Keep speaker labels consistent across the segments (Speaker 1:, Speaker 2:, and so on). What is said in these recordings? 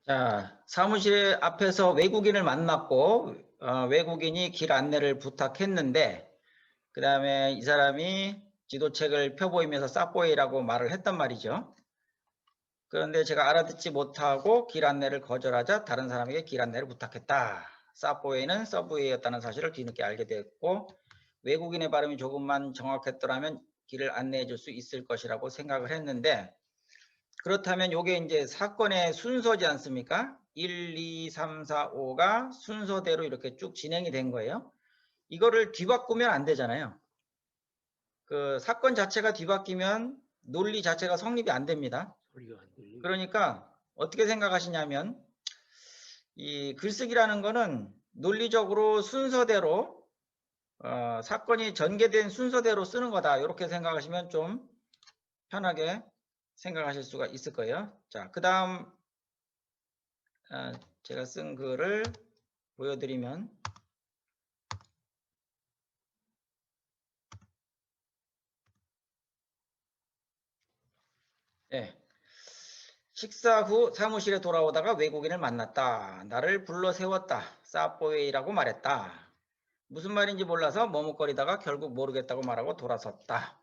Speaker 1: 자, 사무실 앞에서 외국인을 만났고 외국인이 길 안내를 부탁했는데 그 다음에 이 사람이 지도책을 펴보이면서 쌉보이라고 말을 했단 말이죠. 그런데 제가 알아듣지 못하고 길 안내를 거절하자 다른 사람에게 길 안내를 부탁했다. 쌉보이는 서브웨이였다는 사실을 뒤늦게 알게 됐고 외국인의 발음이 조금만 정확했더라면 길을 안내해 줄 수 있을 것이라고 생각을 했는데 그렇다면 이게 이제 사건의 순서지 않습니까? 1, 2, 3, 4, 5가 순서대로 이렇게 쭉 진행이 된 거예요. 이거를 뒤바꾸면 안 되잖아요. 그 사건 자체가 뒤바뀌면 논리 자체가 성립이 안 됩니다. 그러니까 어떻게 생각하시냐면 이 글쓰기라는 거는 논리적으로 순서대로 사건이 전개된 순서대로 쓰는 거다. 이렇게 생각하시면 좀 편하게 생각하실 수가 있을 거예요. 자, 그 다음 제가 쓴 글을 보여드리면 네. 식사 후 사무실에 돌아오다가 외국인을 만났다. 나를 불러 세웠다. 사보웨이라고 말했다. 무슨 말인지 몰라서 머뭇거리다가 결국 모르겠다고 말하고 돌아섰다.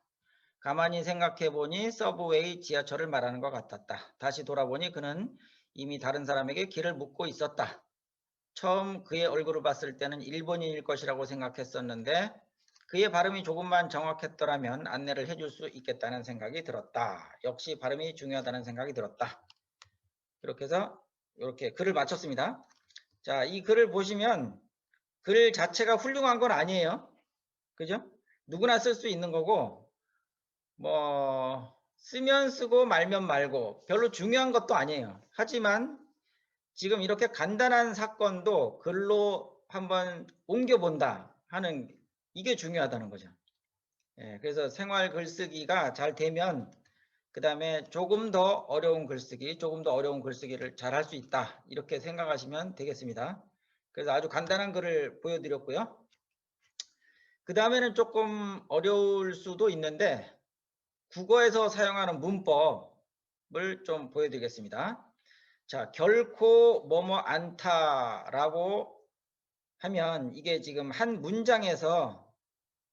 Speaker 1: 가만히 생각해보니 서브웨이 지하철을 말하는 것 같았다. 다시 돌아보니 그는 이미 다른 사람에게 길을 묻고 있었다. 처음 그의 얼굴을 봤을 때는 일본인일 것이라고 생각했었는데 그의 발음이 조금만 정확했더라면 안내를 해줄 수 있겠다는 생각이 들었다. 역시 발음이 중요하다는 생각이 들었다. 이렇게 해서 이렇게 글을 마쳤습니다. 자, 이 글을 보시면 글 자체가 훌륭한 건 아니에요. 그죠? 누구나 쓸 수 있는 거고 뭐 쓰면 쓰고 말면 말고 별로 중요한 것도 아니에요. 하지만 지금 이렇게 간단한 사건도 글로 한번 옮겨본다 하는 이게 중요하다는 거죠. 예, 그래서 생활 글쓰기가 잘 되면 그 다음에 조금 더 어려운 글쓰기를 잘 할 수 있다. 이렇게 생각하시면 되겠습니다. 그래서 아주 간단한 글을 보여드렸고요. 그 다음에는 조금 어려울 수도 있는데 국어에서 사용하는 문법을 좀 보여드리겠습니다. 자, 결코 뭐뭐 않다라고 하면 이게 지금 한 문장에서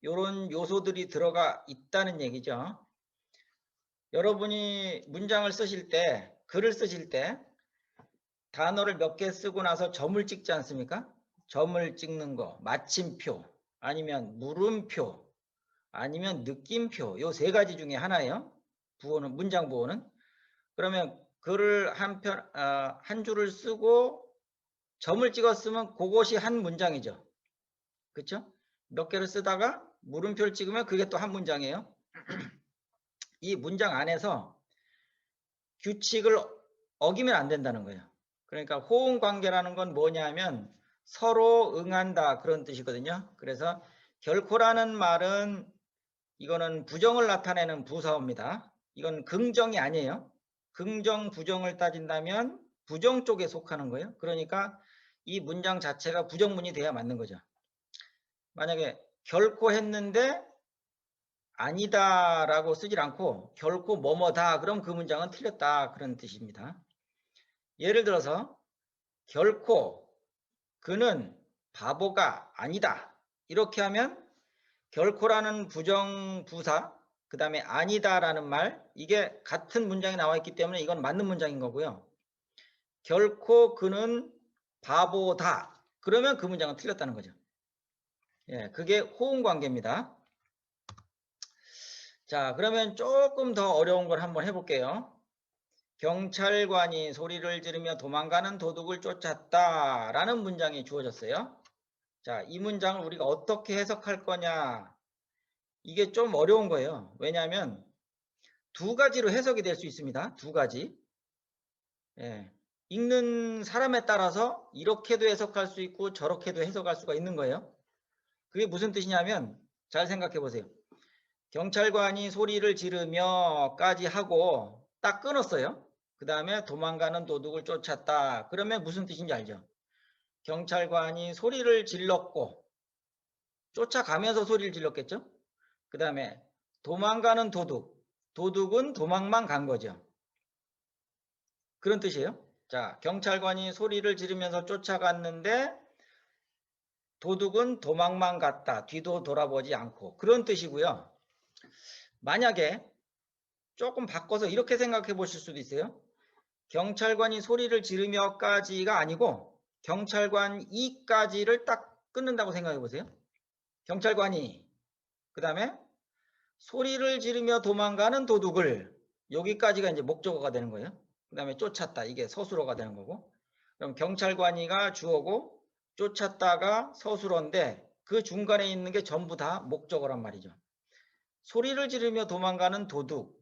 Speaker 1: 이런 요소들이 들어가 있다는 얘기죠. 여러분이 문장을 쓰실 때, 글을 쓰실 때 단어를 몇 개 쓰고 나서 점을 찍지 않습니까? 점을 찍는 거, 마침표, 아니면 물음표, 아니면 느낌표, 요 세 가지 중에 하나예요. 부호는, 문장 부호는. 그러면 글을 한 줄을 쓰고 점을 찍었으면 그것이 한 문장이죠. 그렇죠? 몇 개를 쓰다가 물음표를 찍으면 그게 또 한 문장이에요. 이 문장 안에서 규칙을 어기면 안 된다는 거예요. 그러니까 호응 관계라는 건 뭐냐면 서로 응한다 그런 뜻이거든요. 그래서 결코라는 말은 이거는 부정을 나타내는 부사어입니다. 이건 긍정이 아니에요. 긍정, 부정을 따진다면 부정 쪽에 속하는 거예요. 그러니까 이 문장 자체가 부정문이 돼야 맞는 거죠. 만약에 결코 했는데 아니다라고 쓰질 않고 결코 뭐뭐다 그럼 그 문장은 틀렸다 그런 뜻입니다. 예를 들어서 결코 그는 바보가 아니다 이렇게 하면 결코라는 부정부사 그 다음에 아니다라는 말 이게 같은 문장에 나와 있기 때문에 이건 맞는 문장인 거고요. 결코 그는 바보다 그러면 그 문장은 틀렸다는 거죠. 예, 그게 호응 관계입니다. 자, 그러면 조금 더 어려운 걸 한번 해볼게요. 경찰관이 소리를 지르며 도망가는 도둑을 쫓았다 라는 문장이 주어졌어요. 자, 이 문장을 우리가 어떻게 해석할 거냐 이게 좀 어려운 거예요. 왜냐하면 두 가지로 해석이 될 수 있습니다. 두 가지. 예, 읽는 사람에 따라서 이렇게도 해석할 수 있고 저렇게도 해석할 수가 있는 거예요. 그게 무슨 뜻이냐면 잘 생각해 보세요. 경찰관이 소리를 지르며까지 하고 딱 끊었어요. 그 다음에 도망가는 도둑을 쫓았다. 그러면 무슨 뜻인지 알죠? 경찰관이 소리를 질렀고 쫓아가면서 소리를 질렀겠죠? 그 다음에 도망가는 도둑은 도망만 간 거죠. 그런 뜻이에요. 자, 경찰관이 소리를 지르면서 쫓아갔는데 도둑은 도망만 갔다. 뒤도 돌아보지 않고. 그런 뜻이고요. 만약에 조금 바꿔서 이렇게 생각해 보실 수도 있어요. 경찰관이 소리를 지르며까지가 아니고 경찰관이까지를 딱 끊는다고 생각해 보세요. 경찰관이 그 다음에 소리를 지르며 도망가는 도둑을 여기까지가 이제 목적어가 되는 거예요. 그 다음에 쫓았다. 이게 서술어가 되는 거고. 그럼 경찰관이가 주어고 쫓았다가 서술어인데 그 중간에 있는 게 전부 다 목적어란 말이죠. 소리를 지르며 도망가는 도둑.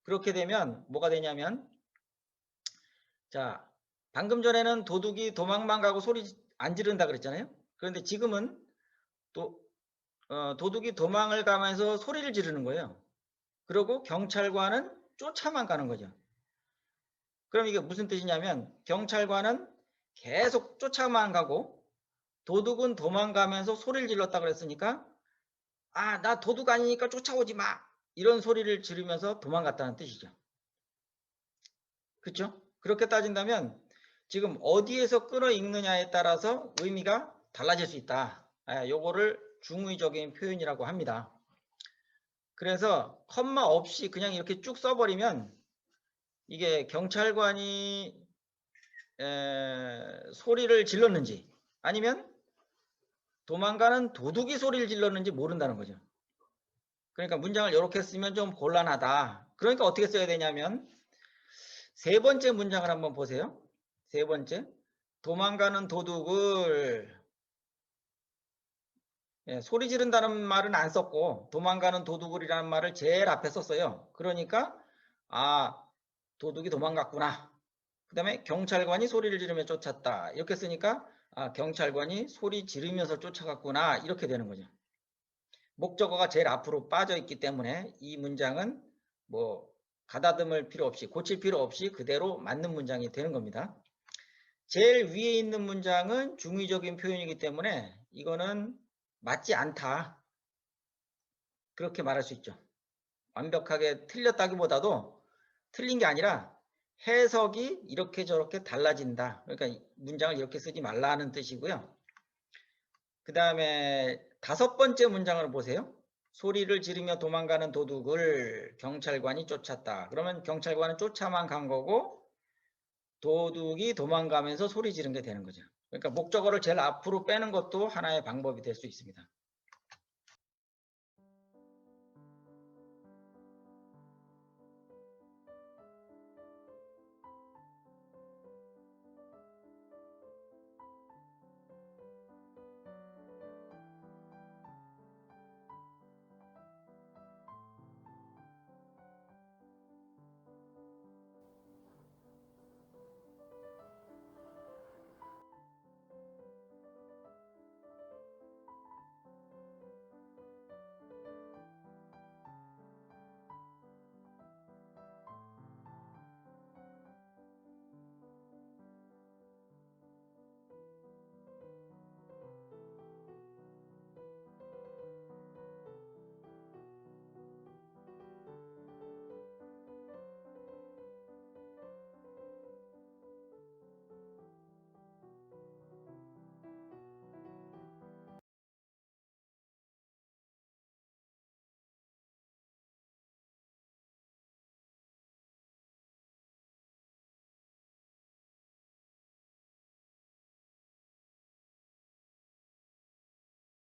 Speaker 1: 그렇게 되면 뭐가 되냐면 자, 방금 전에는 도둑이 도망만 가고 소리 안 지른다 그랬잖아요. 그런데 지금은 도둑이 도망을 가면서 소리를 지르는 거예요. 그리고 경찰관은 쫓아만 가는 거죠. 그럼 이게 무슨 뜻이냐면 경찰관은 계속 쫓아만 가고 도둑은 도망가면서 소리를 질렀다 그랬으니까 아, 나 도둑 아니니까 쫓아오지 마. 이런 소리를 지르면서 도망갔다는 뜻이죠. 그렇죠? 그렇게 따진다면 지금 어디에서 끌어 읽느냐에 따라서 의미가 달라질 수 있다. 요거를 중의적인 표현이라고 합니다. 그래서 컴마 없이 그냥 이렇게 쭉 써버리면 이게 경찰관이 소리를 질렀는지 아니면 도망가는 도둑이 소리를 질렀는지 모른다는 거죠. 그러니까 문장을 이렇게 쓰면 좀 곤란하다. 그러니까 어떻게 써야 되냐면 세 번째 문장을 한번 보세요. 세 번째. 도망가는 도둑을 소리 지른다는 말은 안 썼고 도망가는 도둑을이라는 말을 제일 앞에 썼어요. 그러니까 아, 도둑이 도망갔구나. 그 다음에 경찰관이 소리를 지르며 쫓았다. 이렇게 쓰니까 아, 경찰관이 소리 지르면서 쫓아갔구나. 이렇게 되는 거죠. 목적어가 제일 앞으로 빠져 있기 때문에 이 문장은 뭐 가다듬을 필요 없이 고칠 필요 없이 그대로 맞는 문장이 되는 겁니다. 제일 위에 있는 문장은 중의적인 표현이기 때문에 이거는 맞지 않다. 그렇게 말할 수 있죠. 완벽하게 틀렸다기보다도 틀린 게 아니라 해석이 이렇게 저렇게 달라진다. 그러니까 문장을 이렇게 쓰지 말라는 뜻이고요. 그 다음에 다섯 번째 문장을 보세요. 소리를 지르며 도망가는 도둑을 경찰관이 쫓았다. 그러면 경찰관은 쫓아만 간 거고 도둑이 도망가면서 소리 지른 게 되는 거죠. 그러니까 목적어를 제일 앞으로 빼는 것도 하나의 방법이 될 수 있습니다.